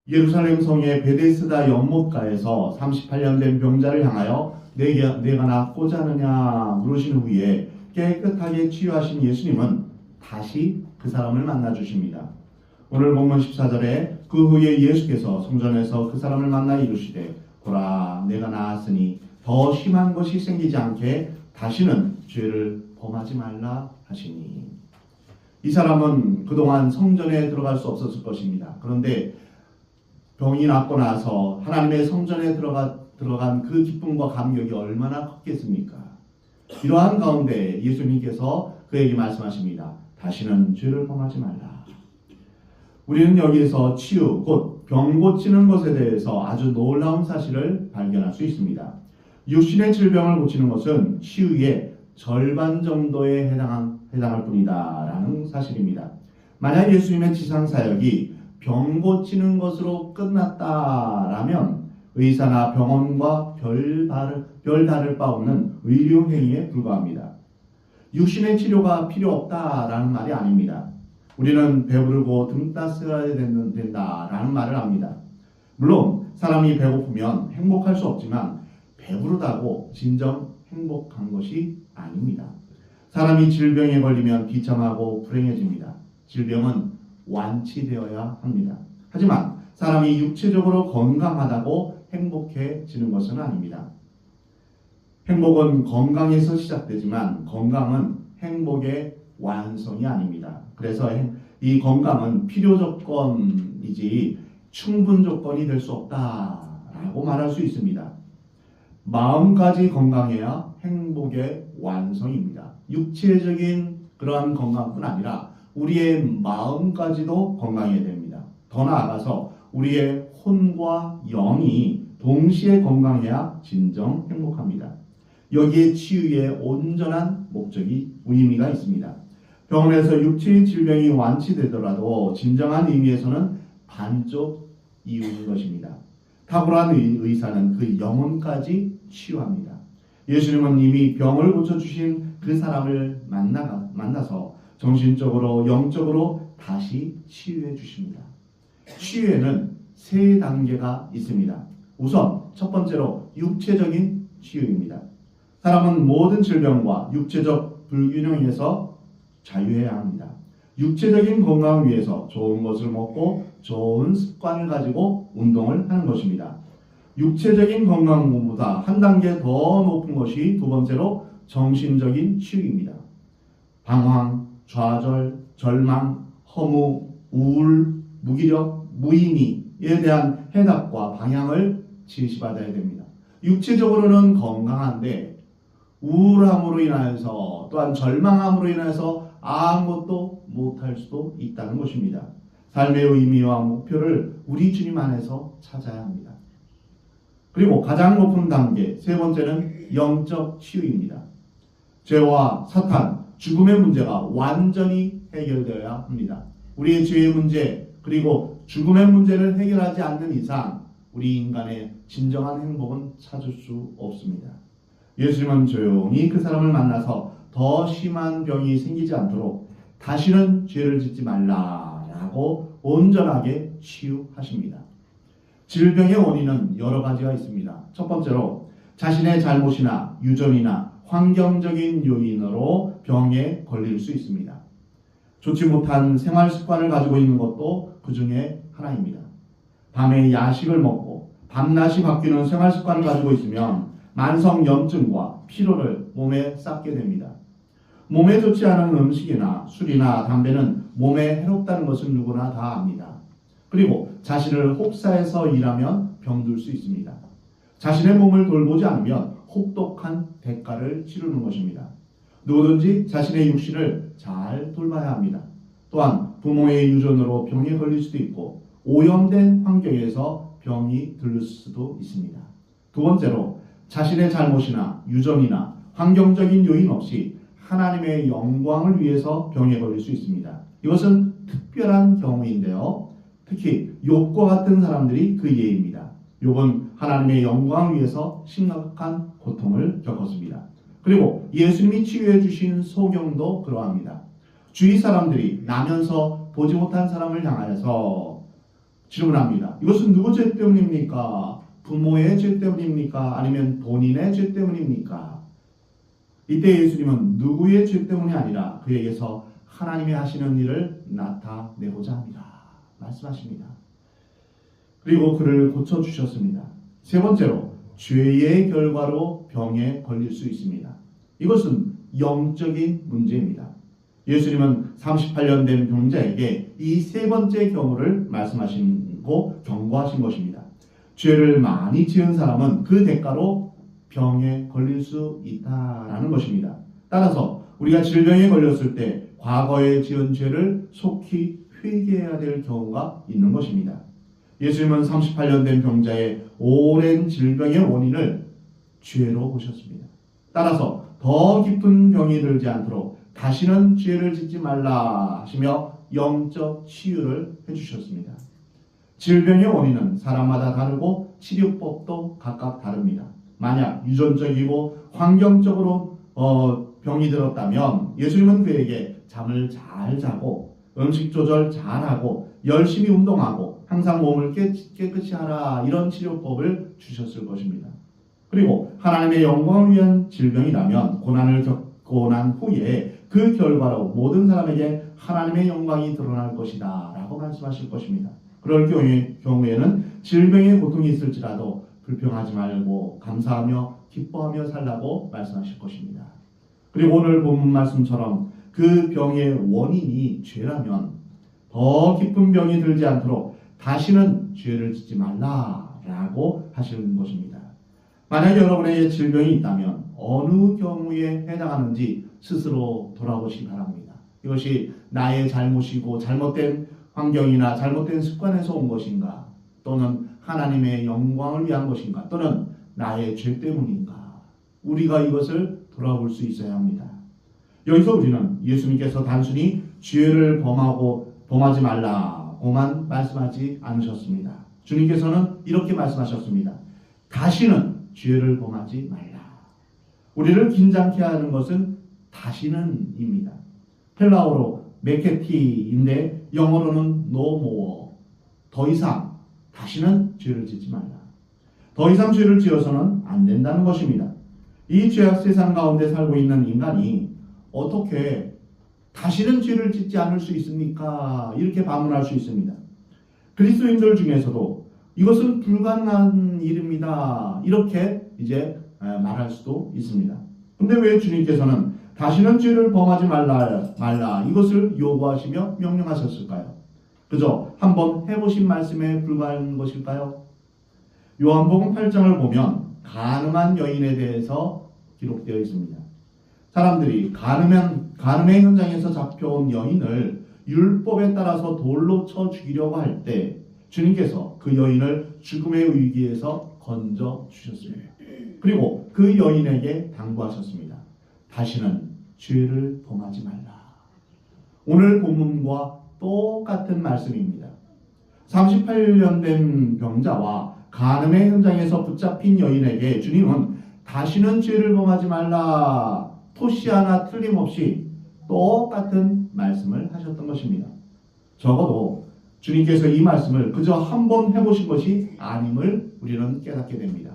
예루살렘 성의 베데스다 연못가에서 38년 된 병자를 향하여 내가 낫고자 하느냐 물으신 후에 깨끗하게 치유하신 예수님은 다시 그 사람을 만나 주십니다. 오늘 본문 14절에 그 후에 예수께서 성전에서 그 사람을 만나 이르시되 보라 내가 나았으니 더 심한 것이 생기지 않게 다시는 죄를 범하지 말라 하시니. 이 사람은 그동안 성전에 들어갈 수 없었을 것입니다. 그런데 병이 낫고 나서 하나님의 성전에 들어간 그 기쁨과 감격이 얼마나 컸겠습니까? 이러한 가운데 예수님께서 그에게 말씀하십니다. 다시는 죄를 범하지 말라. 우리는 여기에서 치유, 곧 병 고치는 것에 대해서 아주 놀라운 사실을 발견할 수 있습니다. 육신의 질병을 고치는 것은 치유의 절반 정도에 해당할 뿐이다 라는 사실입니다. 만약 예수님의 지상사역이 병 고치는 것으로 끝났다라면 의사나 병원과 별 다를 바 없는 의료행위에 불과합니다. 육신의 치료가 필요 없다라는 말이 아닙니다. 우리는 배부르고 등 따스해야 된다라는 말을 합니다. 물론 사람이 배고프면 행복할 수 없지만 배부르다고 진정 행복한 것이 아닙니다. 사람이 질병에 걸리면 비참하고 불행해집니다. 질병은 완치되어야 합니다. 하지만 사람이 육체적으로 건강하다고 행복해지는 것은 아닙니다. 행복은 건강에서 시작되지만 건강은 행복의 완성이 아닙니다. 그래서 이 건강은 필요 조건이지 충분 조건이 될 수 없다라고 말할 수 있습니다. 마음까지 건강해야 행복의 완성입니다. 육체적인 그러한 건강뿐 아니라 우리의 마음까지도 건강해야 됩니다. 더 나아가서 우리의 혼과 영이 동시에 건강해야 진정 행복합니다. 여기에 치유의 온전한 목적이 의미가 있습니다. 병원에서 육체의 질병이 완치되더라도 진정한 의미에서는 반쪽 이유인 것입니다. 탁월한 의사는 그 영혼까지 치유합니다. 예수님은 이미 병을 고쳐주신 그 사람을 만나서 정신적으로 영적으로 다시 치유해 주십니다. 치유에는 세 단계가 있습니다. 우선 첫 번째로 육체적인 치유입니다. 사람은 모든 질병과 육체적 불균형에서 자유해야 합니다. 육체적인 건강을 위해서 좋은 것을 먹고 좋은 습관을 가지고 운동을 하는 것입니다. 육체적인 건강보다 한 단계 더 높은 것이 두 번째로 정신적인 치유입니다. 방황, 좌절, 절망, 허무, 우울, 무기력, 무의미에 대한 해답과 방향을 제시받아야 됩니다. 육체적으로는 건강한데 우울함으로 인하여서 또한 절망함으로 인해서 아무것도 못할 수도 있다는 것입니다. 삶의 의미와 목표를 우리 주님 안에서 찾아야 합니다. 그리고 가장 높은 단계 세 번째는 영적 치유입니다. 죄와 사탄, 죽음의 문제가 완전히 해결되어야 합니다. 우리의 죄의 문제 그리고 죽음의 문제를 해결하지 않는 이상 우리 인간의 진정한 행복은 찾을 수 없습니다. 예수님은 조용히 그 사람을 만나서 더 심한 병이 생기지 않도록 다시는 죄를 짓지 말라라고 온전하게 치유하십니다. 질병의 원인은 여러 가지가 있습니다. 첫 번째로 자신의 잘못이나 유전이나 환경적인 요인으로 병에 걸릴 수 있습니다. 좋지 못한 생활 습관을 가지고 있는 것도 그 중에 하나입니다. 밤에 야식을 먹고 밤낮이 바뀌는 생활 습관을 가지고 있으면 만성염증과 피로를 몸에 쌓게 됩니다. 몸에 좋지 않은 음식이나 술이나 담배는 몸에 해롭다는 것은 누구나 다 압니다. 그리고 자신을 혹사해서 일하면 병들 수 있습니다. 자신의 몸을 돌보지 않으면 혹독한 대가를 치르는 것입니다. 누구든지 자신의 육신을 잘 돌봐야 합니다. 또한 부모의 유전으로 병에 걸릴 수도 있고 오염된 환경에서 병이 들릴 수도 있습니다. 두 번째로 자신의 잘못이나 유전이나 환경적인 요인 없이 하나님의 영광을 위해서 병에 걸릴 수 있습니다. 이것은 특별한 경우인데요. 특히 욥과 같은 사람들이 그 예입니다. 욥은 하나님의 영광을 위해서 심각한 고통을 겪었습니다. 그리고 예수님이 치유해 주신 소경도 그러합니다. 주위 사람들이 나면서 보지 못한 사람을 향하여서 질문합니다. 이것은 누구 죄 때문입니까? 부모의 죄 때문입니까? 아니면 본인의 죄 때문입니까? 이때 예수님은 누구의 죄 때문이 아니라 그에게서 하나님이 하시는 일을 나타내고자 합니다. 말씀하십니다. 그리고 그를 고쳐주셨습니다. 세 번째로 죄의 결과로 병에 걸릴 수 있습니다. 이것은 영적인 문제입니다. 예수님은 38년 된 병자에게 이 세 번째 경우를 말씀하시고 경고하신 것입니다. 죄를 많이 지은 사람은 그 대가로 병에 걸릴 수 있다라는 것입니다. 따라서 우리가 질병에 걸렸을 때 과거에 지은 죄를 속히 회개해야 될 경우가 있는 것입니다. 예수님은 38년 된 병자의 오랜 질병의 원인을 죄로 보셨습니다. 따라서 더 깊은 병이 들지 않도록 다시는 죄를 짓지 말라 하시며 영적 치유를 해주셨습니다. 질병의 원인은 사람마다 다르고 치료법도 각각 다릅니다. 만약 유전적이고 환경적으로 병이 들었다면 예수님은 그에게 잠을 잘 자고 음식 조절 잘하고 열심히 운동하고 항상 몸을 깨끗이 하라 이런 치료법을 주셨을 것입니다. 그리고 하나님의 영광을 위한 질병이라면 고난을 겪고 난 후에 그 결과로 모든 사람에게 하나님의 영광이 드러날 것이다 라고 말씀하실 것입니다. 그럴 경우에는 질병의 고통이 있을지라도 불평하지 말고 감사하며 기뻐하며 살라고 말씀하실 것입니다. 그리고 오늘 본문 말씀처럼 그 병의 원인이 죄라면 더 깊은 병이 들지 않도록 다시는 죄를 짓지 말라라고 하시는 것입니다. 만약 여러분에게 질병이 있다면 어느 경우에 해당하는지 스스로 돌아보시기 바랍니다. 이것이 나의 잘못이고 잘못된 환경이나 잘못된 습관에서 온 것인가, 또는 하나님의 영광을 위한 것인가, 또는 나의 죄 때문인가, 우리가 이것을 돌아볼 수 있어야 합니다. 여기서 우리는 예수님께서 단순히 죄를 범하지 말라고만 말씀하지 않으셨습니다. 주님께서는 이렇게 말씀하셨습니다. 다시는 죄를 범하지 말라. 우리를 긴장케 하는 것은 다시는입니다. 헬라어로 메케티인데 영어로는 no more. 더 이상 다시는 죄를 짓지 말라. 더 이상 죄를 지어서는 안 된다는 것입니다. 이 죄악 세상 가운데 살고 있는 인간이 어떻게 다시는 죄를 짓지 않을 수 있습니까? 이렇게 반문할 수 있습니다. 그리스도인들 중에서도 이것은 불가능한 일입니다. 이렇게 이제 말할 수도 있습니다. 근데 왜 주님께서는 다시는 죄를 범하지 말라 이것을 요구하시며 명령하셨을까요? 그저 한번 해보신 말씀에 불과한 것일까요? 요한복음 8장을 보면 간음한 여인에 대해서 기록되어 있습니다. 사람들이 간음의 현장에서 잡혀온 여인을 율법에 따라서 돌로 쳐 죽이려고 할 때 주님께서 그 여인을 죽음의 위기에서 건져 주셨습니다. 그리고 그 여인에게 당부하셨습니다. 다시는 죄를 범하지 말라. 오늘 본문과 똑같은 말씀입니다. 38년 된 병자와 간음의 현장에서 붙잡힌 여인에게 주님은 다시는 죄를 범하지 말라, 토시 하나 틀림없이 똑같은 말씀을 하셨던 것입니다. 적어도 주님께서 이 말씀을 그저 한번 해보신 것이 아님을 우리는 깨닫게 됩니다.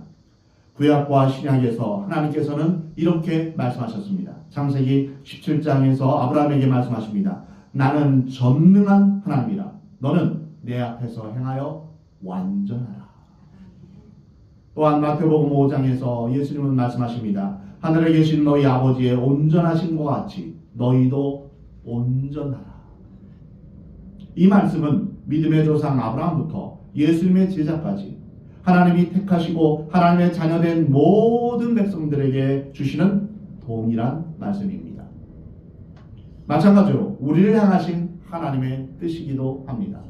구약과 신약에서 하나님께서는 이렇게 말씀하셨습니다. 창세기 17장에서 아브라함에게 말씀하십니다. 나는 전능한 하나님이라. 너는 내 앞에서 행하여 완전하라. 또한 마태복음 5장에서 예수님은 말씀하십니다. 하늘에 계신 너희 아버지의 온전하심과 같이 너희도 온전하라. 이 말씀은 믿음의 조상 아브라함부터 예수님의 제자까지 하나님이 택하시고 하나님의 자녀된 모든 백성들에게 주시는 동일한 말씀입니다. 마찬가지로 우리를 향하신 하나님의 뜻이기도 합니다.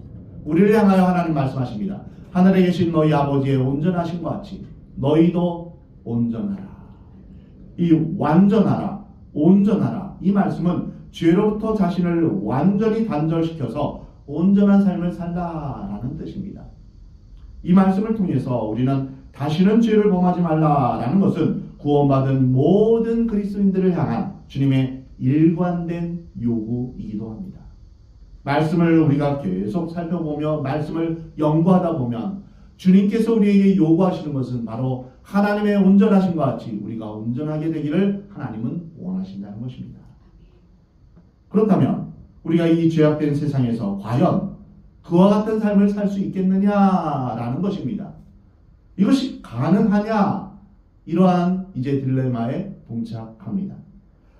우리를 향하여 하나님 말씀하십니다. 하늘에 계신 너희 아버지의 온전하심과 같이 너희도 온전하라. 이 완전하라, 온전하라, 이 말씀은 죄로부터 자신을 완전히 단절시켜서 온전한 삶을 살라라는 뜻입니다. 이 말씀을 통해서 우리는 다시는 죄를 범하지 말라라는 것은 구원받은 모든 그리스도인들을 향한 주님의 일관된 요구이기도 합니다. 말씀을 우리가 계속 살펴보며 말씀을 연구하다 보면 주님께서 우리에게 요구하시는 것은 바로 하나님의 온전하심과 같이 우리가 온전하게 되기를 하나님은 원하신다는 것입니다. 그렇다면 우리가 이 죄악된 세상에서 과연 그와 같은 삶을 살 수 있겠느냐라는 것입니다. 이것이 가능하냐? 이러한 이제 딜레마에 봉착합니다.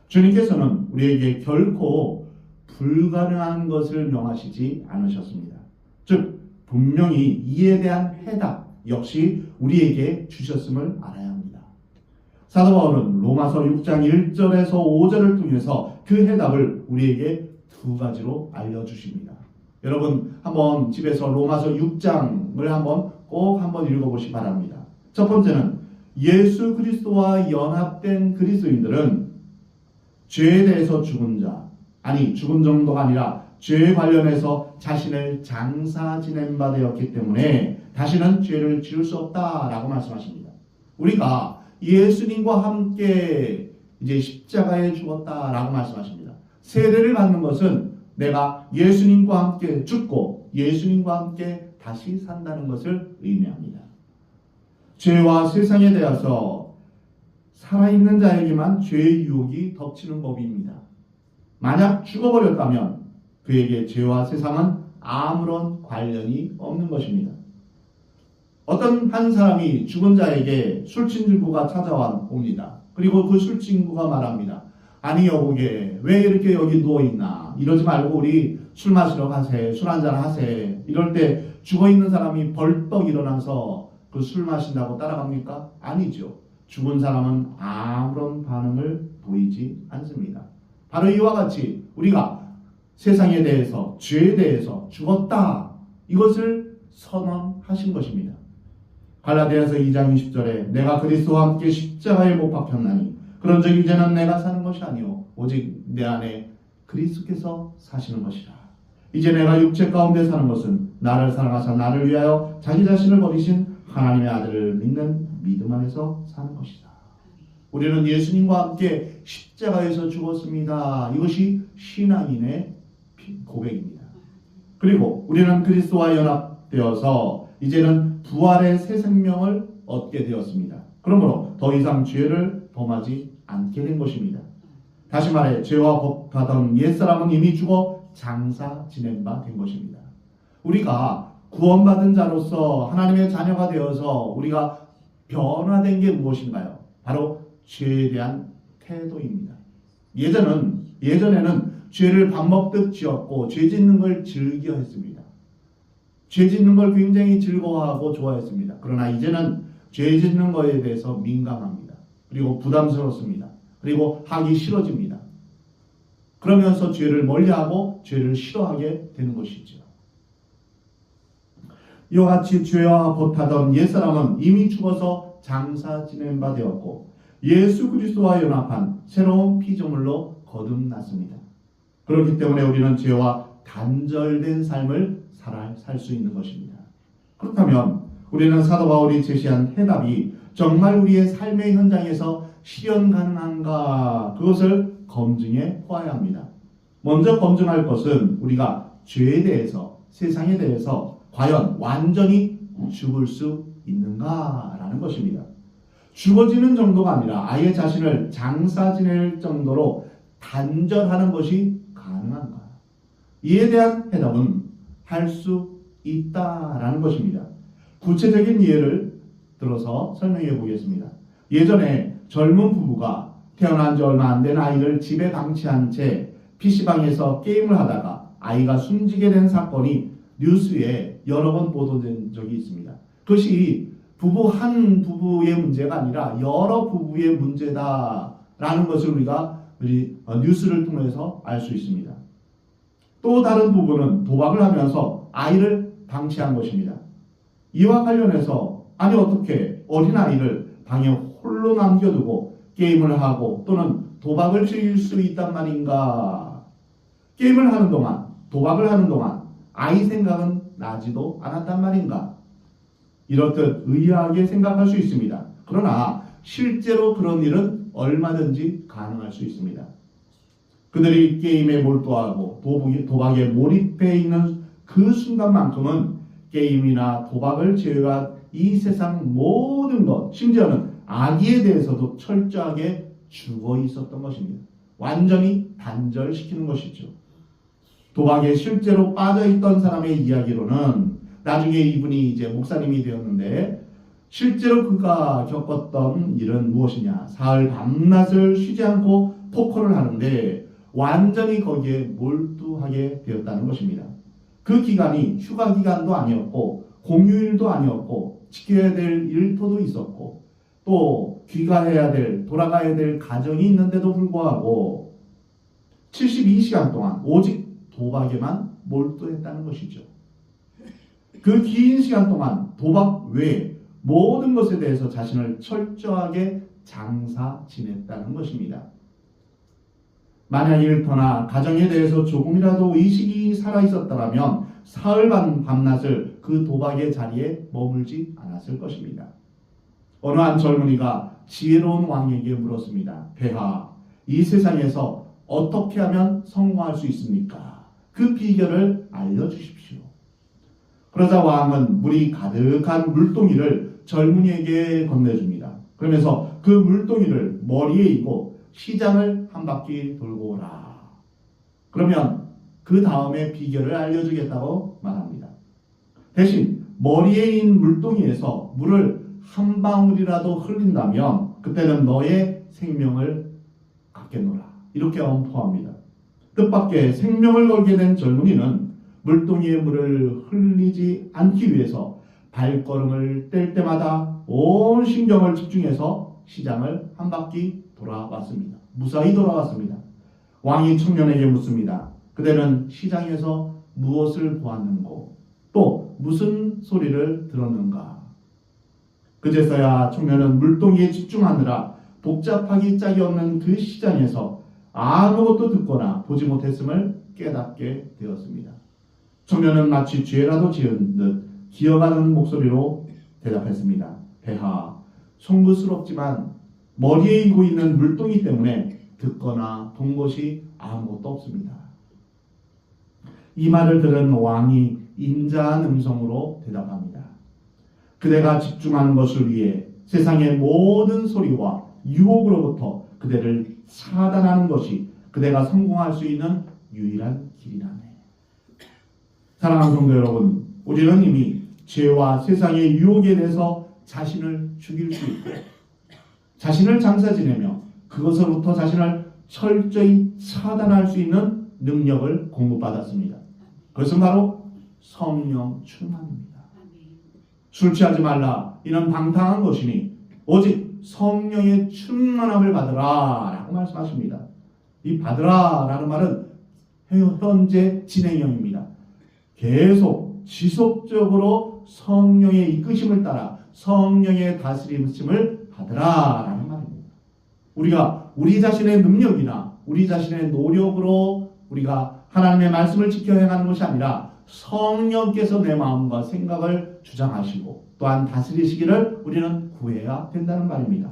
주님께서는 우리에게 결코 불가능한 것을 명하시지 않으셨습니다. 즉 분명히 이에 대한 해답 역시 우리에게 주셨음을 알아야 합니다. 사도 바울은 로마서 6장 1절에서 5절을 통해서 그 해답을 우리에게 두 가지로 알려주십니다. 여러분 한번 집에서 로마서 6장을 꼭 한번 읽어보시기 바랍니다. 첫 번째는 예수 그리스도와 연합된 그리스도인들은 죄에 대해서 죽은 자, 아니 죽은 정도가 아니라 죄에 관련해서 자신을 장사 지낸 바 되었기 때문에 다시는 죄를 지을 수 없다라고 말씀하십니다. 우리가 예수님과 함께 이제 십자가에 죽었다라고 말씀하십니다. 세례를 받는 것은 내가 예수님과 함께 죽고 예수님과 함께 다시 산다는 것을 의미합니다. 죄와 세상에 대해서 살아있는 자에게만 죄의 유혹이 덮치는 법입니다. 만약 죽어버렸다면 그에게 죄와 세상은 아무런 관련이 없는 것입니다. 어떤 한 사람이 죽은 자에게 술친구가 찾아와 옵니다. 그리고 그 술친구가 말합니다. 아니 여보게 왜 이렇게 여기 누워있나? 이러지 말고 우리 술 마시러 가세. 술 한잔 하세. 이럴 때 죽어있는 사람이 벌떡 일어나서 그 술 마신다고 따라갑니까? 아니죠. 죽은 사람은 아무런 반응을 보이지 않습니다. 바로 이와 같이 우리가 세상에 대해서 죄에 대해서 죽었다. 이것을 선언하신 것입니다. 갈라디아서 2장 20절에 내가 그리스도와 함께 십자가에 못 박혔나니 그런즉 이제는 내가 사는 것이 아니오 오직 내 안에 그리스도께서 사시는 것이라. 이제 내가 육체 가운데 사는 것은 나를 사랑하사 나를 위하여 자기 자신을 버리신 하나님의 아들을 믿는 믿음 안에서 사는 것이다. 우리는 예수님과 함께 십자가에서 죽었습니다. 이것이 신앙인의 고백입니다. 그리고 우리는 그리스도와 연합되어서 이제는 부활의 새 생명을 얻게 되었습니다. 그러므로 더 이상 죄를 범하지 않게 된 것입니다. 다시 말해 죄와 법하던 옛사람은 이미 죽어 장사 지낸 바 된 것입니다. 우리가 구원받은 자로서 하나님의 자녀가 되어서 우리가 변화된 게 무엇인가요? 바로 죄에 대한 태도입니다. 예전에는 죄를 밥 먹듯 지었고 죄 짓는 걸 즐겨 했습니다. 죄 짓는 걸 굉장히 즐거워하고 좋아했습니다. 그러나 이제는 죄 짓는 것에 대해서 민감합니다. 그리고 부담스럽습니다. 그리고 하기 싫어집니다. 그러면서 죄를 멀리하고 죄를 싫어하게 되는 것이죠. 이와 같이 죄와 못하던 옛사람은 이미 죽어서 장사 지낸 바 되었고 예수 그리스도와 연합한 새로운 피조물로 거듭났습니다. 그렇기 때문에 우리는 죄와 단절된 삶을 살 수 있는 것입니다. 그렇다면 우리는 사도 바울이 제시한 해답이 정말 우리의 삶의 현장에서 실현 가능한가? 그것을 검증해 보아야 합니다. 먼저 검증할 것은 우리가 죄에 대해서, 세상에 대해서 과연 완전히 죽을 수 있는가라는 것입니다. 죽어지는 정도가 아니라 아예 자신을 장사 지낼 정도로 단절하는 것이 가능한가? 이에 대한 해답은 할 수 있다라는 것입니다. 구체적인 예를 들어서 설명해 보겠습니다. 예전에 젊은 부부가 태어난 지 얼마 안 된 아이를 집에 방치한 채 PC방에서 게임을 하다가 아이가 숨지게 된 사건이 뉴스에 여러 번 보도된 적이 있습니다. 그것이 한 부부의 문제가 아니라 여러 부부의 문제다라는 것을 우리가 뉴스를 통해서 알 수 있습니다. 또 다른 부부는 도박을 하면서 아이를 방치한 것입니다. 이와 관련해서 아니 어떻게 어린아이를 방에 홀로 남겨두고 게임을 하고 또는 도박을 즐길 수 있단 말인가? 게임을 하는 동안 도박을 하는 동안 아이 생각은 나지도 않았단 말인가? 이렇듯 의아하게 생각할 수 있습니다. 그러나 실제로 그런 일은 얼마든지 가능할 수 있습니다. 그들이 게임에 몰두하고 도박에 몰입해 있는 그 순간만큼은 게임이나 도박을 제외한 이 세상 모든 것, 심지어는 악의에 대해서도 철저하게 죽어 있었던 것입니다. 완전히 단절시키는 것이죠. 도박에 실제로 빠져있던 사람의 이야기로는 나중에 이분이 이제 목사님이 되었는데 실제로 그가 겪었던 일은 무엇이냐? 사흘 밤낮을 쉬지 않고 포커를 하는데 완전히 거기에 몰두하게 되었다는 것입니다. 그 기간이 휴가 기간도 아니었고 공휴일도 아니었고 지켜야 될 일터도 있었고 또 귀가해야 될 돌아가야 될 가정이 있는데도 불구하고 72시간 동안 오직 도박에만 몰두했다는 것이죠. 그 긴 시간 동안 도박 외에 모든 것에 대해서 자신을 철저하게 장사 지냈다는 것입니다. 만약 일터나 가정에 대해서 조금이라도 의식이 살아있었더라면 사흘 밤낮을 그 도박의 자리에 머물지 않았을 것입니다. 어느 한 젊은이가 지혜로운 왕에게 물었습니다. 폐하, 이 세상에서 어떻게 하면 성공할 수 있습니까? 그 비결을 알려주십시오. 그러자 왕은 물이 가득한 물동이를 젊은이에게 건네줍니다. 그러면서 그 물동이를 머리에 이고 시장을 한 바퀴 돌고 오라. 그러면 그 다음에 비결을 알려주겠다고 말합니다. 대신 머리에 있는 물동이에서 물을 한 방울이라도 흘린다면 그때는 너의 생명을 갖겠노라. 이렇게 엄포합니다. 뜻밖의 생명을 걸게 된 젊은이는 물동이의 물을 흘리지 않기 위해서 발걸음을 뗄 때마다 온 신경을 집중해서 시장을 한 바퀴 돌아왔습니다. 무사히 돌아왔습니다. 왕이 청년에게 묻습니다. 그대는 시장에서 무엇을 보았는고 또 무슨 소리를 들었는가? 그제서야 청년은 물동이에 집중하느라 복잡하기 짝이 없는 그 시장에서 아무것도 듣거나 보지 못했음을 깨닫게 되었습니다. 청년은 마치 죄라도 지은 듯 기어가는 목소리로 대답했습니다. 폐하, 송구스럽지만 머리에 이고 있는 물동이 때문에 듣거나 본 것이 아무것도 없습니다. 이 말을 들은 왕이 인자한 음성으로 대답합니다. 그대가 집중하는 것을 위해 세상의 모든 소리와 유혹으로부터 그대를 차단하는 것이 그대가 성공할 수 있는 유일한 길이라네. 사랑하는 성도 여러분, 우리는 이미 죄와 세상의 유혹에 대해서 자신을 죽일 수 있고 자신을 장사 지내며 그것으로부터 자신을 철저히 차단할 수 있는 능력을 공급받았습니다. 그것은 바로 성령 충만입니다. 술 취하지 말라. 이는 방탕한 것이니 오직 성령의 충만함을 받으라 라고 말씀하십니다. 이 받으라 라는 말은 현재 진행형입니다. 계속 지속적으로 성령의 이끄심을 따라 성령의 다스림을 받으라 라는 말입니다. 우리가 우리 자신의 능력이나 우리 자신의 노력으로 우리가 하나님의 말씀을 지켜 행하는 것이 아니라 성령께서 내 마음과 생각을 주장하시고 또한 다스리시기를 우리는 구해야 된다는 말입니다.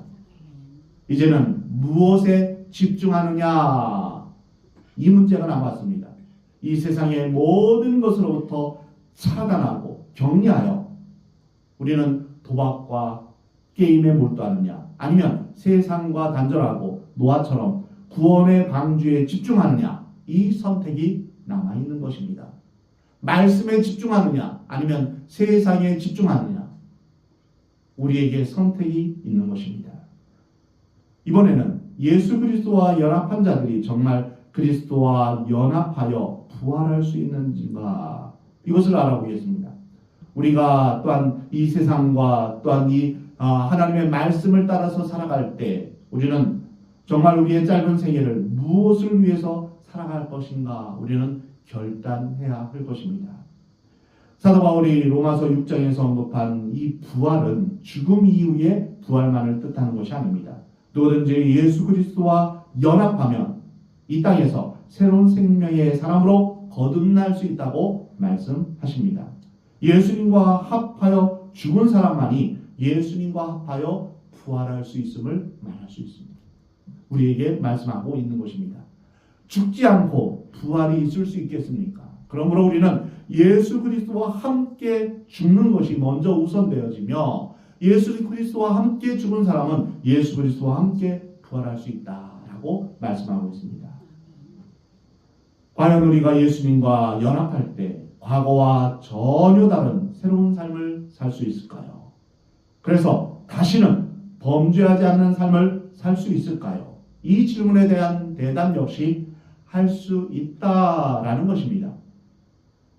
이제는 무엇에 집중하느냐 이 문제가 남았습니다. 이 세상의 모든 것으로부터 차단하고 격리하여 우리는 도박과 게임에 몰두하느냐 아니면 세상과 단절하고 노아처럼 구원의 방주에 집중하느냐 이 선택이 남아있는 것입니다. 말씀에 집중하느냐 아니면 세상에 집중하느냐 우리에게 선택이 있는 것입니다. 이번에는 예수 그리스도와 연합한 자들이 정말 그리스도와 연합하여 부활할 수 있는지가 이것을 알아보겠습니다. 우리가 또한 이 세상과 또한 이 하나님의 말씀을 따라서 살아갈 때 우리는 정말 우리의 짧은 생애를 무엇을 위해서 살아갈 것인가 우리는 결단해야 할 것입니다. 사도 바울이 로마서 6장에서 언급한 이 부활은 죽음 이후의 부활만을 뜻하는 것이 아닙니다. 누구든지 예수 그리스도와 연합하면 이 땅에서 새로운 생명의 사람으로 거듭날 수 있다고 말씀하십니다. 예수님과 합하여 죽은 사람만이 예수님과 합하여 부활할 수 있음을 말할 수 있습니다. 우리에게 말씀하고 있는 것입니다. 죽지 않고 부활이 있을 수 있겠습니까? 그러므로 우리는 예수 그리스도와 함께 죽는 것이 먼저 우선되어지며 예수 그리스도와 함께 죽은 사람은 예수 그리스도와 함께 부활할 수 있다라고 말씀하고 있습니다. 과연 우리가 예수님과 연합할 때 과거와 전혀 다른 새로운 삶을 살 수 있을까요? 그래서 다시는 범죄하지 않는 삶을 살 수 있을까요? 이 질문에 대한 대답 역시 할 수 있다라는 것입니다.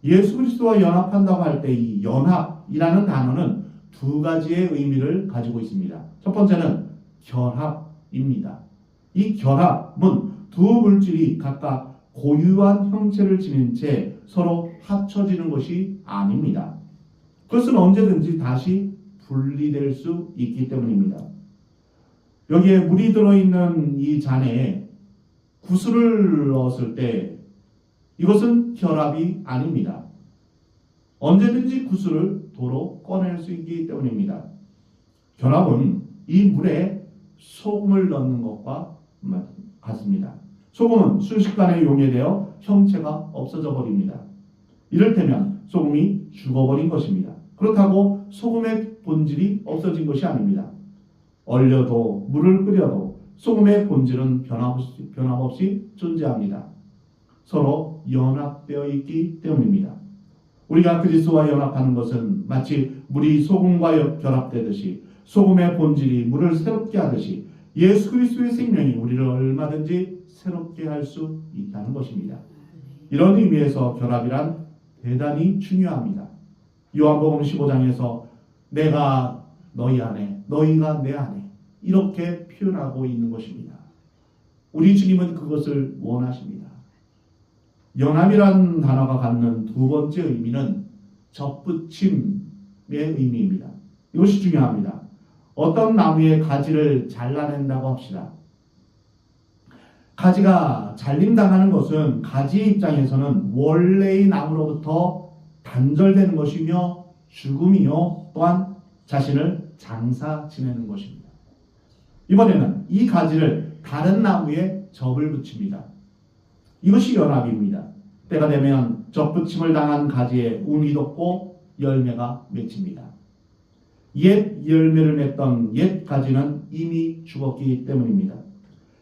예수 그리스도와 연합한다고 할 때 이 연합이라는 단어는 두 가지의 의미를 가지고 있습니다. 첫 번째는 결합입니다. 이 결합은 두 물질이 각각 고유한 형체를 지닌 채 서로 합쳐지는 것이 아닙니다. 그것은 언제든지 다시 분리될 수 있기 때문입니다. 여기에 물이 들어있는 이 잔에 구슬을 넣었을 때 이것은 결합이 아닙니다. 언제든지 구슬을 도로 꺼낼 수 있기 때문입니다. 결합은 이 물에 소금을 넣는 것과 같습니다. 소금은 순식간에 용해되어 형체가 없어져 버립니다. 이를테면 소금이 죽어버린 것입니다. 그렇다고 소금의 본질이 없어진 것이 아닙니다. 얼려도 물을 끓여도 소금의 본질은 변함없이 존재합니다. 서로 연합되어 있기 때문입니다. 우리가 그리스도와 연합하는 것은 마치 물이 소금과 결합되듯이 소금의 본질이 물을 새롭게 하듯이 예수 그리스도의 생명이 우리를 얼마든지 새롭게 할 수 있다는 것입니다. 이런 의미에서 결합이란 대단히 중요합니다. 요한복음 15장에서 내가 너희 안에, 너희가 내 안에 이렇게 표현하고 있는 것입니다. 우리 주님은 그것을 원하십니다. 연합이란 단어가 갖는 두 번째 의미는 접붙임의 의미입니다. 이것이 중요합니다. 어떤 나무의 가지를 잘라낸다고 합시다. 가지가 잘림당하는 것은 가지의 입장에서는 원래의 나무로부터 단절되는 것이며 죽음이요 또한 자신을 장사 지내는 것입니다. 이번에는 이 가지를 다른 나무에 접을 붙입니다. 이것이 연합입니다. 때가 되면 접붙임을 당한 가지에 운이 돋고 열매가 맺힙니다. 옛 열매를 맺던 옛 가지는 이미 죽었기 때문입니다.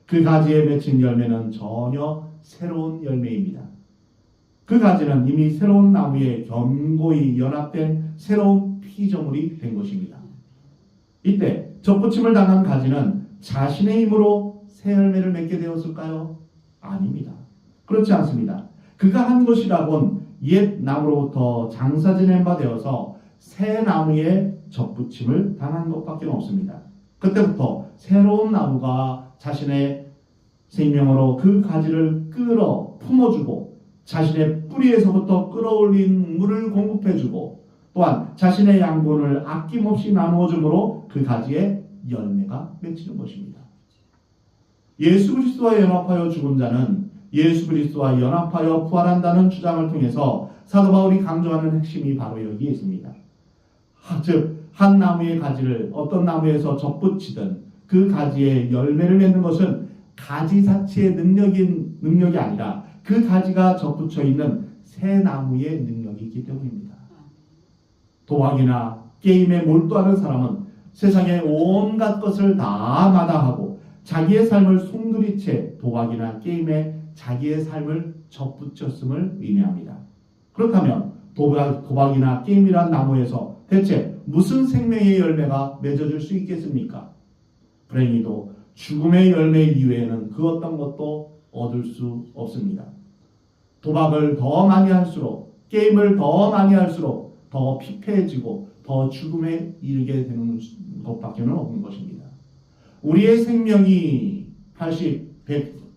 그 가지에 맺힌 열매는 전혀 새로운 열매입니다. 그 가지는 이미 새로운 나무에 견고히 연합된 새로운 피조물이 된 것입니다. 이때 접붙임을 당한 가지는 자신의 힘으로 새 열매를 맺게 되었을까요? 아닙니다. 그렇지 않습니다. 그가 한 것이라곤 옛 나무로부터 장사 지낸 바 되어서 새 나무에 접붙임을 당한 것밖에 없습니다. 그때부터 새로운 나무가 자신의 생명으로 그 가지를 끌어 품어주고 자신의 뿌리에서부터 끌어올린 물을 공급해주고 또한 자신의 양분을 아낌없이 나누어주므로 그 가지에 열매가 맺히는 것입니다. 예수 그리스도와 연합하여 죽은 자는 예수 그리스도와 연합하여 부활한다는 주장을 통해서 사도 바울이 강조하는 핵심이 바로 여기에 있습니다. 즉 한 나무의 가지를 어떤 나무에서 접붙이든 그 가지에 열매를 맺는 것은 가지 자체의 능력이 아니라 그 가지가 접붙여 있는 새 나무의 능력이 있기 때문입니다. 도박이나 게임에 몰두하는 사람은 세상의 온갖 것을 다 마다하고 자기의 삶을 송두리째 도박이나 게임에 자기의 삶을 접붙였음을 의미합니다. 그렇다면 도박이나 게임이란 나무에서 대체 무슨 생명의 열매가 맺어질 수 있겠습니까? 불행히도 죽음의 열매 이외에는 그 어떤 것도 얻을 수 없습니다. 도박을 더 많이 할수록 게임을 더 많이 할수록 더 피폐해지고 더 죽음에 이르게 되는 것밖에 없는 것입니다. 우리의 생명이 80,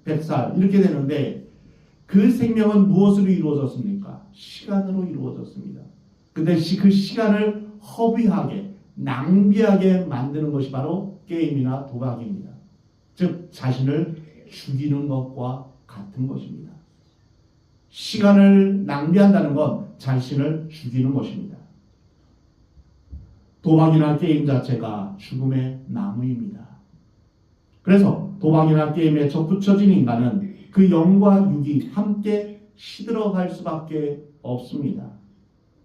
100살 이렇게 되는데 그 생명은 무엇으로 이루어졌습니까? 시간으로 이루어졌습니다. 근데 그 시간을 허비하게 낭비하게 만드는 것이 바로 게임이나 도박입니다. 즉 자신을 죽이는 것과 같은 것입니다. 시간을 낭비한다는 건 자신을 죽이는 것입니다. 도박이나 게임 자체가 죽음의 나무입니다. 그래서 도박이나 게임에 접붙여진 인간은 그 영과 육이 함께 시들어갈 수밖에 없습니다.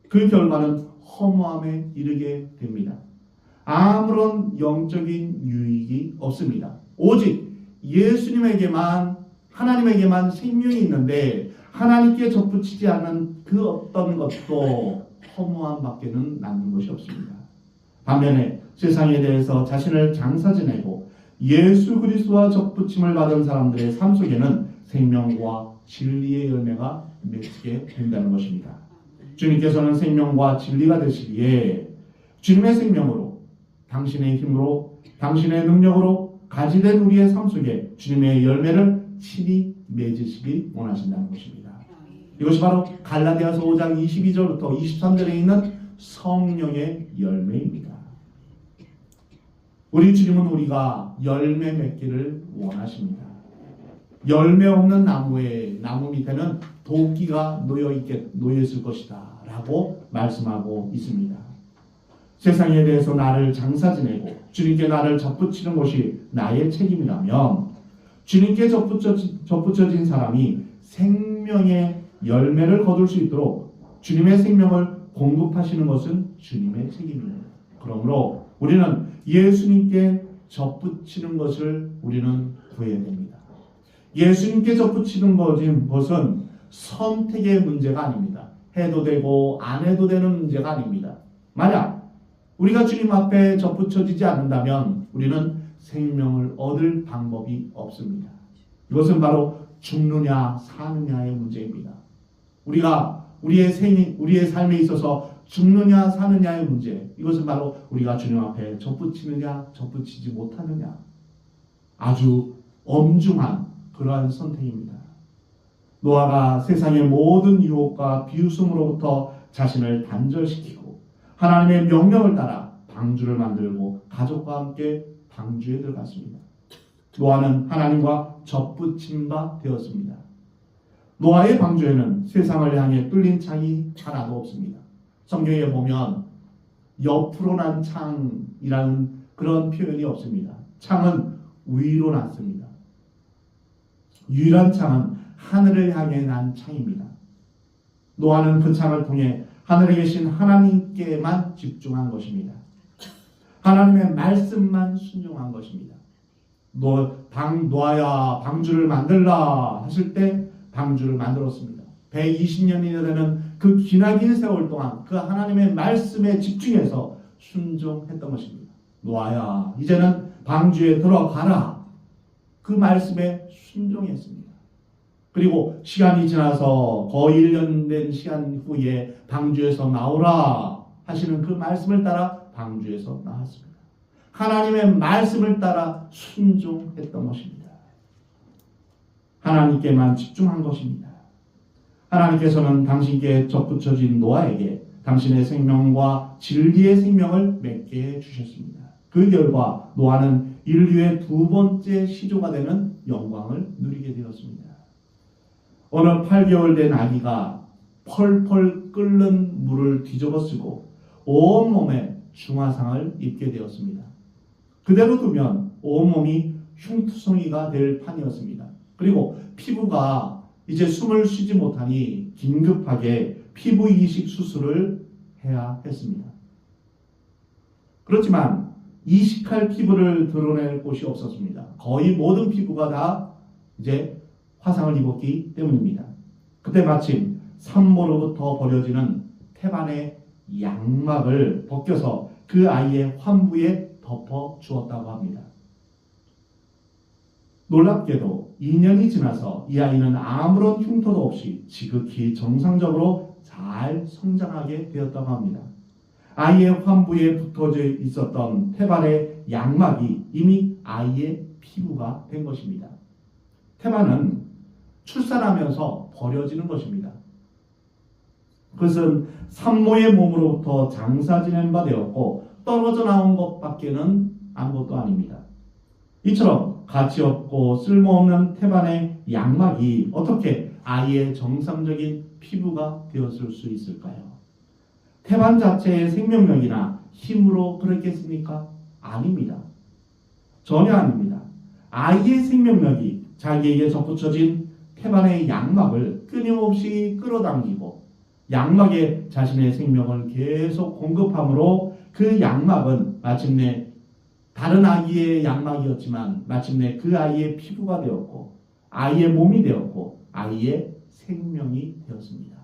그 결과는 허무함에 이르게 됩니다. 아무런 영적인 유익이 없습니다. 오직 예수님에게만, 하나님에게만 생명이 있는데 하나님께 접붙이지 않는 그 어떤 것도 허무함밖에는 남는 것이 없습니다. 반면에 세상에 대해서 자신을 장사 지내고 예수 그리스도와 접붙임을 받은 사람들의 삶 속에는 생명과 진리의 열매가 맺히게 된다는 것입니다. 주님께서는 생명과 진리가 되시기에 주님의 생명으로, 당신의 힘으로, 당신의 능력으로 가지된 우리의 삶 속에 주님의 열매를 친히 맺으시기 원하신다는 것입니다. 이것이 바로 갈라디아서 5장 22절부터 23절에 있는 성령의 열매입니다. 우리 주님은 우리가 열매 맺기를 원하십니다. 열매 없는 나무 밑에는 도끼가 놓여 있을 것이다 라고 말씀하고 있습니다. 세상에 대해서 나를 장사 지내고 주님께 나를 접붙이는 것이 나의 책임이라면 주님께 접붙여진 사람이 생명의 열매를 거둘 수 있도록 주님의 생명을 공급하시는 것은 주님의 책임입니다. 그러므로 우리는 예수님께 접붙이는 것을 우리는 구해야 됩니다. 예수님께 접붙이는 것은 선택의 문제가 아닙니다. 해도 되고 안 해도 되는 문제가 아닙니다. 만약 우리가 주님 앞에 접붙여지지 않는다면 우리는 생명을 얻을 방법이 없습니다. 이것은 바로 죽느냐 사느냐의 문제입니다. 우리가 우리의 삶에 있어서 죽느냐 사느냐의 문제, 이것은 바로 우리가 주님 앞에 접붙이느냐 접붙이지 못하느냐, 아주 엄중한 그러한 선택입니다. 노아가 세상의 모든 유혹과 비웃음으로부터 자신을 단절시키고 하나님의 명령을 따라 방주를 만들고 가족과 함께 방주에 들어갔습니다. 노아는 하나님과 접붙임 바 되었습니다. 노아의 방주에는 세상을 향해 뚫린 창이 하나도 없습니다. 성경에 보면 옆으로 난 창이라는 그런 표현이 없습니다. 창은 위로 났습니다. 유일한 창은 하늘을 향해 난 창입니다. 노아는 그 창을 통해 하늘에 계신 하나님께만 집중한 것입니다. 하나님의 말씀만 순종한 것입니다. 노아야 방주를 만들라 하실 때 방주를 만들었습니다. 120년이나 되는 그 기나긴 세월 동안 그 하나님의 말씀에 집중해서 순종했던 것입니다. 노아야 이제는 방주에 들어가라. 그 말씀에 순종했습니다. 그리고 시간이 지나서 거의 1년 된 시간 후에 방주에서 나오라 하시는 그 말씀을 따라 방주에서 나왔습니다. 하나님의 말씀을 따라 순종했던 것입니다. 하나님께만 집중한 것입니다. 하나님께서는 당신께 접붙여진 노아에게 당신의 생명과 진리의 생명을 맺게 해주셨습니다. 그 결과 노아는 인류의 두 번째 시조가 되는 영광을 누리게 되었습니다. 어느 8개월 된 아기가 펄펄 끓는 물을 뒤집어 쓰고 온몸에 중화상을 입게 되었습니다. 그대로 두면 온몸이 흉투성이가 될 판이었습니다. 그리고 피부가 이제 숨을 쉬지 못하니 긴급하게 피부 이식 수술을 해야 했습니다. 그렇지만 이식할 피부를 드러낼 곳이 없었습니다. 거의 모든 피부가 다 이제 화상을 입었기 때문입니다. 그때 마침 산모로부터 버려지는 태반의 양막을 벗겨서 그 아이의 환부에 덮어 주었다고 합니다. 놀랍게도 2년이 지나서 이 아이는 아무런 흉터도 없이 지극히 정상적으로 잘 성장하게 되었다고 합니다. 아이의 환부에 붙어져 있었던 태반의 양막이 이미 아이의 피부가 된 것입니다. 태반은 출산하면서 버려지는 것입니다. 그것은 산모의 몸으로부터 장사 지낸 바 되었고 떨어져 나온 것밖에는 아무것도 아닙니다. 이처럼 가치 없고 쓸모없는 태반의 양막이 어떻게 아이의 정상적인 피부가 되었을 수 있을까요? 태반 자체의 생명력이나 힘으로 그랬겠습니까? 아닙니다. 전혀 아닙니다. 아이의 생명력이 자기에게 접붙여진 태반의 양막을 끊임없이 끌어당기고 양막에 자신의 생명을 계속 공급함으로 그 양막은 마침내 다른 아기의 양막이었지만 마침내 그 아이의 피부가 되었고 아이의 몸이 되었고 아이의 생명이 되었습니다.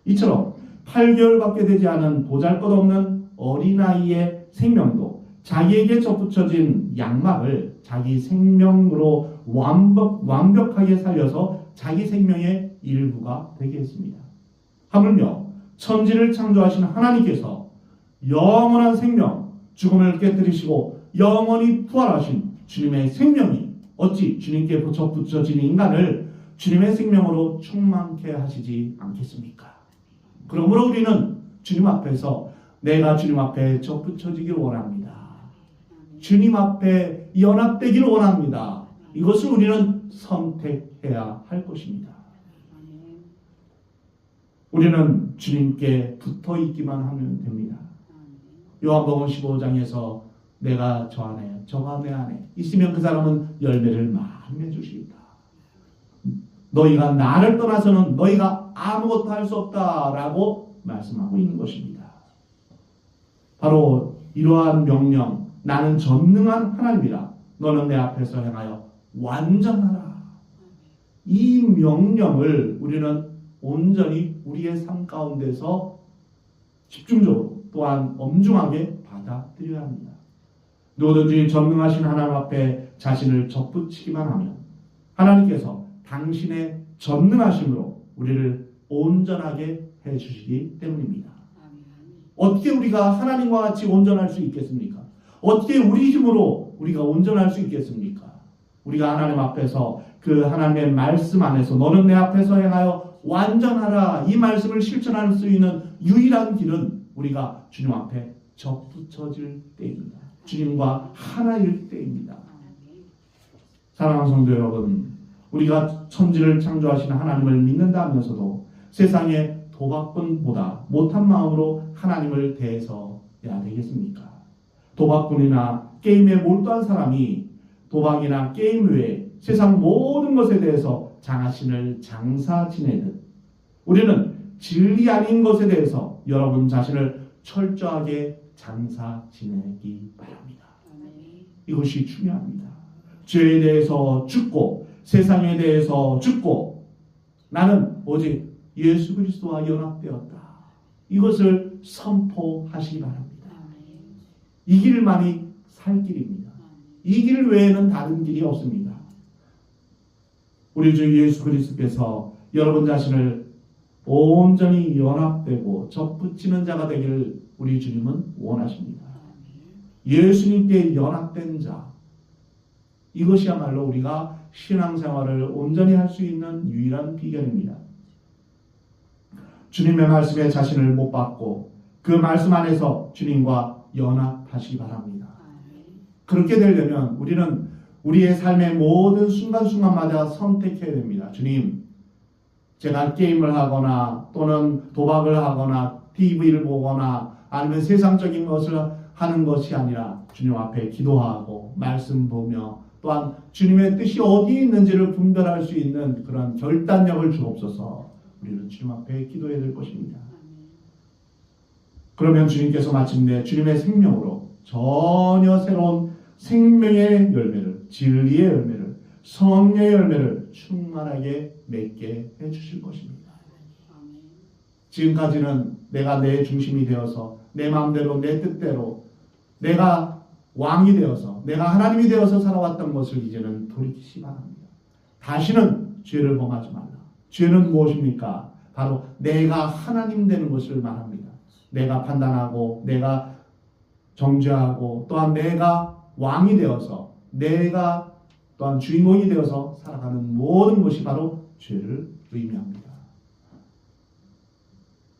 이처럼 8개월밖에 되지 않은 보잘것없는 어린아이의 생명도 자기에게 접붙여진 양막을 자기 생명으로 완벽하게 살려서 자기 생명의 일부가 되게 했습니다. 하물며 천지를 창조하신 하나님께서 영원한 생명, 죽음을 깨뜨리시고 영원히 부활하신 주님의 생명이 어찌 주님께 접붙여진 인간을 주님의 생명으로 충만케 하시지 않겠습니까? 그러므로 우리는 주님 앞에서 내가 주님 앞에 접붙여지길 원합니다. 주님 앞에 연합되기를 원합니다. 이것을 우리는 선택해야 할 것입니다. 우리는 주님께 붙어 있기만 하면 됩니다. 요한복음 15장에서 내가 저 안에, 저가 내 안에 있으면 그 사람은 열매를 많이 맺으시리다. 너희가 나를 떠나서는 너희가 아무것도 할 수 없다라고 말씀하고 있는 것입니다. 바로 이러한 명령, 나는 전능한 하나님이라. 너는 내 앞에서 행하여 완전하라. 이 명령을 우리는 온전히 우리의 삶 가운데서 집중적으로 또한 엄중하게 받아들여야 합니다. 누구든지 전능하신 하나님 앞에 자신을 접붙이기만 하면 하나님께서 당신의 전능하심으로 우리를 온전하게 해주시기 때문입니다. 어떻게 우리가 하나님과 같이 온전할 수 있겠습니까? 어떻게 우리 힘으로 우리가 온전할 수 있겠습니까? 우리가 하나님 앞에서 그 하나님의 말씀 안에서 너는 내 앞에서 행하여 완전하라 이 말씀을 실천할 수 있는 유일한 길은 우리가 주님 앞에 접붙여질 때입니다. 주님과 하나일 때입니다. 사랑하는 성도 여러분, 우리가 천지를 창조하신 하나님을 믿는다 하면서도 세상의 도박꾼보다 못한 마음으로 하나님을 대해서야 되겠습니까? 도박꾼이나 게임에 몰두한 사람이 도박이나 게임 외에 세상 모든 것에 대해서 자신을 장사 지내듯 우리는 진리 아닌 것에 대해서 여러분 자신을 철저하게 장사 지내기 바랍니다. 이것이 중요합니다. 죄에 대해서 죽고 세상에 대해서 죽고 나는 오직 예수 그리스도와 연합되었다. 이것을 선포하시기 바랍니다. 이 길만이 살 길입니다. 이 길 외에는 다른 길이 없습니다. 우리 주 예수 그리스도께서 여러분 자신을 온전히 연합되고 접붙이는 자가 되기를 우리 주님은 원하십니다. 예수님께 연합된 자, 이것이야말로 우리가 신앙생활을 온전히 할 수 있는 유일한 비결입니다. 주님의 말씀에 자신을 못 받고 그 말씀 안에서 주님과 연합하시기 바랍니다. 그렇게 되려면 우리는 우리의 삶의 모든 순간순간마다 선택해야 됩니다. 주님, 제가 게임을 하거나 또는 도박을 하거나 TV를 보거나 아니면 세상적인 것을 하는 것이 아니라 주님 앞에 기도하고 말씀 보며 또한 주님의 뜻이 어디에 있는지를 분별할 수 있는 그런 결단력을 주옵소서. 우리는 주님 앞에 기도해야 될 것입니다. 그러면 주님께서 마침내 주님의 생명으로 전혀 새로운 생명의 열매를, 진리의 열매를, 성령의 열매를 충만하게 맺게 해주실 것입니다. 지금까지는 내가 내 중심이 되어서 내 마음대로 내 뜻대로 내가 왕이 되어서 내가 하나님이 되어서 살아왔던 것을 이제는 돌이키시 바랍니다. 다시는 죄를 범하지 말라. 죄는 무엇입니까? 바로 내가 하나님 되는 것을 말합니다. 내가 판단하고 내가 정죄하고 또한 내가 왕이 되어서 내가 또한 주인공이 되어서 살아가는 모든 것이 바로 죄를 의미합니다.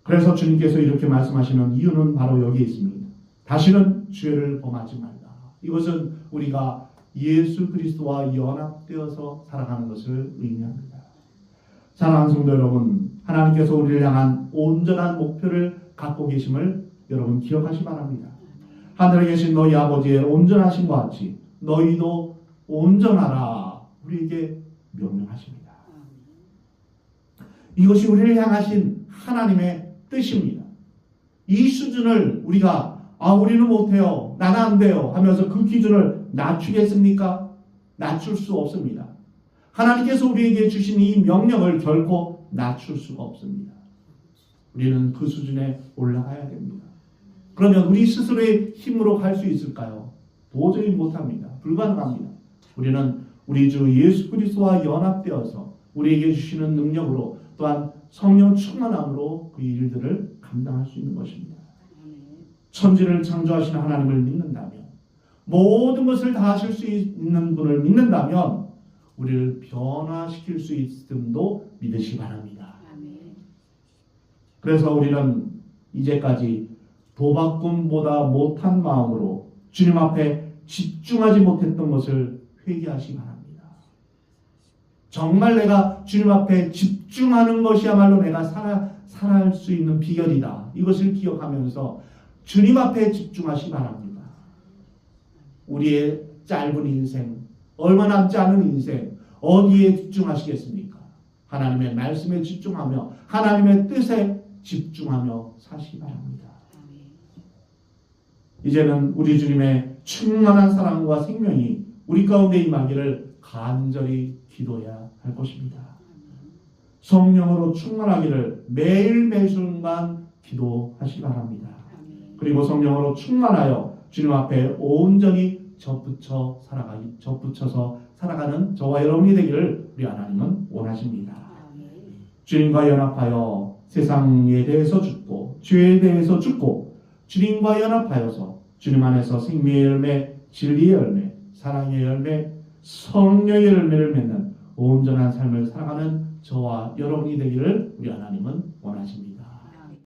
그래서 주님께서 이렇게 말씀하시는 이유는 바로 여기에 있습니다. 다시는 죄를 범하지 말라. 이것은 우리가 예수 그리스도와 연합되어서 살아가는 것을 의미합니다. 사랑하는 성도 여러분, 하나님께서 우리를 향한 온전한 목표를 갖고 계심을 여러분 기억하시 바랍니다. 하늘에 계신 너희 아버지의 온전하심과 같이 너희도 온전하라 우리에게 명령하십니다. 이것이 우리를 향하신 하나님의 뜻입니다. 이 수준을 우리가 우리는 못해요, 나는 안 돼요 하면서 그 기준을 낮추겠습니까? 낮출 수 없습니다. 하나님께서 우리에게 주신 이 명령을 결코 낮출 수가 없습니다. 우리는 그 수준에 올라가야 됩니다. 그러면 우리 스스로의 힘으로 갈 수 있을까요? 도저히 못합니다. 불가능합니다. 우리는 우리 주 예수 그리스도와 연합되어서 우리에게 주시는 능력으로 또한 성령 충만함으로 그 일들을 감당할 수 있는 것입니다. 천지를 창조하신 하나님을 믿는다면, 모든 것을 다 하실 수 있는 분을 믿는다면 우리를 변화시킬 수 있음도 믿으시 바랍니다. 그래서 우리는 이제까지 도박꾼보다 못한 마음으로 주님 앞에 집중하지 못했던 것을 회개하시 바랍니다. 정말 내가 주님 앞에 집중하는 것이야말로 내가 살아갈 수 있는 비결이다. 이것을 기억하면서 주님 앞에 집중하시 바랍니다. 우리의 짧은 인생, 얼마 남지 않은 인생, 어디에 집중하시겠습니까? 하나님의 말씀에 집중하며 하나님의 뜻에 집중하며 사시기 바랍니다. 이제는 우리 주님의 충만한 사랑과 생명이 우리 가운데 임하기를 간절히 기도해야 할 것입니다. 성령으로 충만하기를 매일매일 순간 기도하시기 바랍니다. 그리고 성령으로 충만하여 주님 앞에 온전히 접붙여서 살아가는 저와 여러분이 되기를 우리 하나님은 원하십니다. 주님과 연합하여 세상에 대해서 죽고 죄에 대해서 죽고 주님과 연합하여서 주님 안에서 생명의 열매, 진리의 열매, 사랑의 열매, 성령의 열매를 맺는 온전한 삶을 살아가는 저와 여러분이 되기를 우리 하나님은 원하십니다.